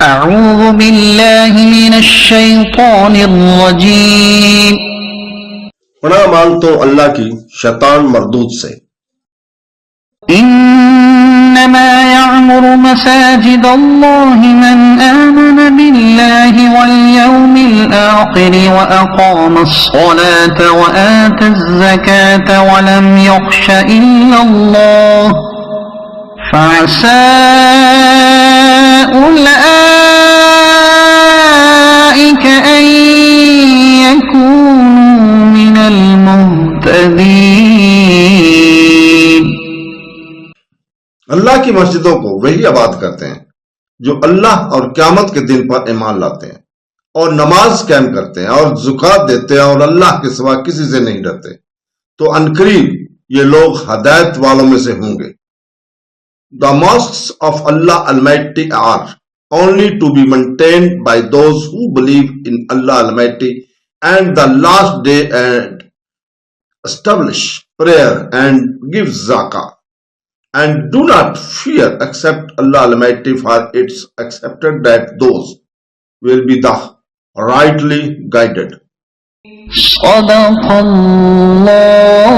اعوذ باللہ من الشیطان الرجیم. پناہ مانگتا ہوں اللہ کی شیطان مردود سے. انما يعمر مساجد الله من آمن بالله واليوم الآخر وأقام الصلاة وآتى الزكاة ولم يخش إلا الله فعسى أولئك أن يكونوا من المهتدين. اللہ کی مسجدوں کو وہی آباد کرتے ہیں جو اللہ اور قیامت کے دن پر ایمان لاتے ہیں اور نماز قائم کرتے ہیں اور زکوٰۃ دیتے ہیں اور اللہ کے سوا کسی سے نہیں ڈرتے، تو عنقریب یہ لوگ ہدایت والوں میں سے ہوں گے. The mosques of Allah Almighty are only to be maintained by those who believe in Allah Almighty and the last day and establish prayer and give zakah. And do not fear except Allah Almighty, for it's accepted that those will be the rightly guided. صدق اللہ